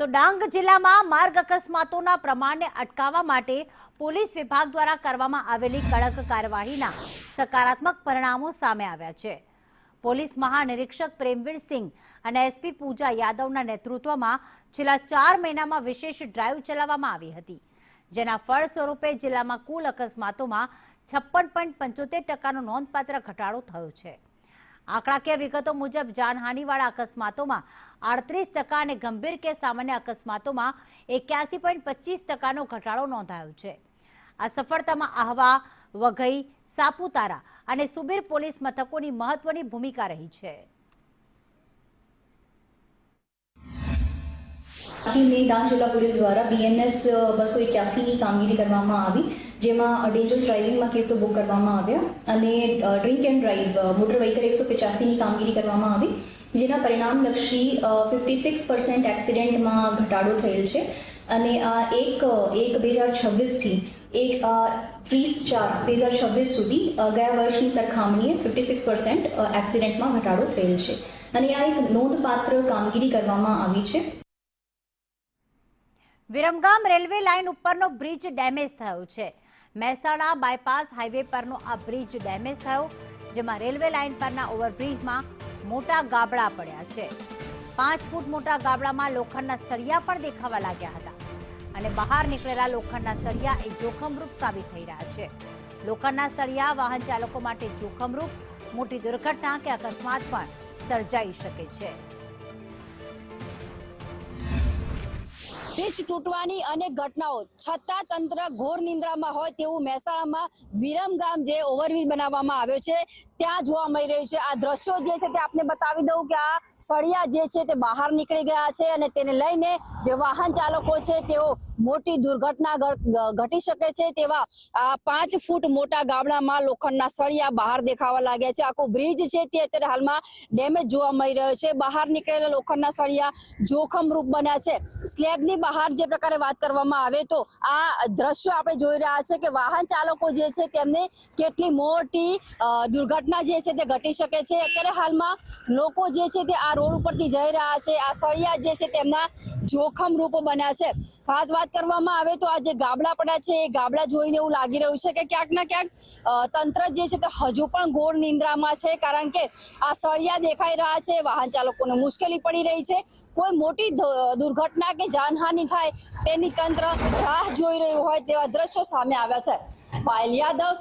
તો ડાંગ જિલ્લામાં માર્ગ અકસ્માતોના પ્રમાણને અટકાવવા માટે પોલીસ વિભાગ દ્વારા કરવામાં આવેલી કડક કાર્યવાહીના સકારાત્મક પરિણામો સામે આવ્યા છે। પોલીસ મહાનિરીક્ષક પ્રેમવીર સિંહ અને એસપી પૂજા યાદવના નેતૃત્વમાં છેલ્લા 4 મહિનામાં વિશેષ ડ્રાઈવ ચલાવવામાં આવી હતી, જેના ફળ સ્વરૂપે જિલ્લામાં કુલ અકસ્માતોમાં 56.75% નોંધપાત્ર ઘટાડો થયો છે। આંકડાકીય વિગતો મુજબ જાનહાનિવાળા અકસ્માતોમાં 38% અને ગંભીર કે સામાન્ય અકસ્માતોમાં 81.25% ઘટાડો નોંધાયો છે। આ સફળતામાં આહવા, વઘઈ, સાપુતારા અને સુબીર પોલીસ મથકોની મહત્વની ભૂમિકા રહી છે। ડાંગ જિલ્લા પોલીસ દ્વારા BNS 281 ની કામગીરી કરવામાં આવી, જેમાં ડેન્જરસ ડ્રાઇવિંગમાં કેસો બુક કરવામાં આવ્યા અને drink and drive motor vehicle 185 ની કામગીરી કરવામાં આવી, જેના પરિણામલક્ષી 56% એક્સિડન્ટમાં ઘટાડો થયેલ છે અને આ 1/2026 થી 30/4/2026 સુધી ગયા વર્ષની સરખામણીએ 56% એક્સિડન્ટમાં ઘટાડો થયેલ છે અને આ એક નોંધપાત્ર કામગીરી કરવામાં આવી છે। વિરમગામ રેલવે લાઇન ઉપરનો બ્રિજ ડેમેજ થયો છે। મહેસાણા બાયપાસ હાઈવે પરનો આ બ્રિજ ડેમેજ થયો, જેમાં રેલવે લાઇન પરના ઓવરબ્રિજમાં મોટા ગાબડા પડ્યા છે। 5 ફૂટ મોટા ગાબડામાં લોખંડના સળિયા પણ દેખાવા લાગ્યા હતા અને બહાર નીકળેલા લોખંડના સળિયા એ જોખમરૂપ સાબિત થઈ રહ્યા છે। લોખંડના સળિયા વાહન ચાલકો માટે જોખમરૂપ, મોટી દુર્ઘટના કે અકસ્માત પણ સર્જાઈ શકે છે। બ્રિજ તૂટવાની અનેક ઘટનાઓ છતાં તંત્ર ઘોર નિંદ્રામાં હોય તેવું મહેસાણામાં વિરમગામ જે ઓવરબ્રિજ બનાવવામાં આવ્યો છે ત્યાં જોવા મળી રહ્યું છે। આ દ્રશ્યો જે છે તે આપને બતાવી દઉં કે આ સળિયા જે છે તે બહાર નીકળી ગયા છે અને તેને લઈને જે વાહન ચાલકો છે તેઓ મોટી દુર્ઘટના ઘટી શકે છે તેવા આ 5 ફૂટ મોટા ગાબડામાં લોખંડના સળિયા બહાર દેખાવા લાગ્યા છે। આખો બ્રિજ છે તે અત્યારે હાલમાં ડેમેજ જોવા મળી રહ્યો છે। બહાર નીકળેલા લોખંડના સળિયા જોખમરૂપ બન્યા છે। સ્લેબની બહાર જે પ્રકારે વાત કરવામાં આવે તો આ દ્રશ્યો આપણે જોઈ રહ્યા છે કે વાહન ચાલકો જે છે તેમને કેટલી મોટી દુર્ઘટના જે છે તે ઘટી શકે છે। અત્યારે હાલમાં લોકો જે છે તે આ રોડ ઉપરથી જઈ રહ્યા છે, આ સળિયા જે છે તેમના જોખમ રૂપો બન્યા છે। ખાસ વાત કરવામાં આવે તો આ જે ગાબડા પડ્યા છે એ ગાબડા જોઈને એવું લાગી રહ્યું છે કે ક્યાંક ના ક્યાંક તંત્ર જે છે તે હજુ પણ ઘોર નિંદ્રામાં છે, કારણ કે આ સળિયા દેખાઈ રહ્યા છે, વાહન ચાલકોને મુશ્કેલી પડી રહી છે। કોઈ મોટી દુર્ઘટના કે જાનહાનિ થાય તેની તંત્ર રાહ જોઈ રહ્યું હોય તેવા દ્રશ્યો સામે આવ્યા છે। પાયલ યાદવ।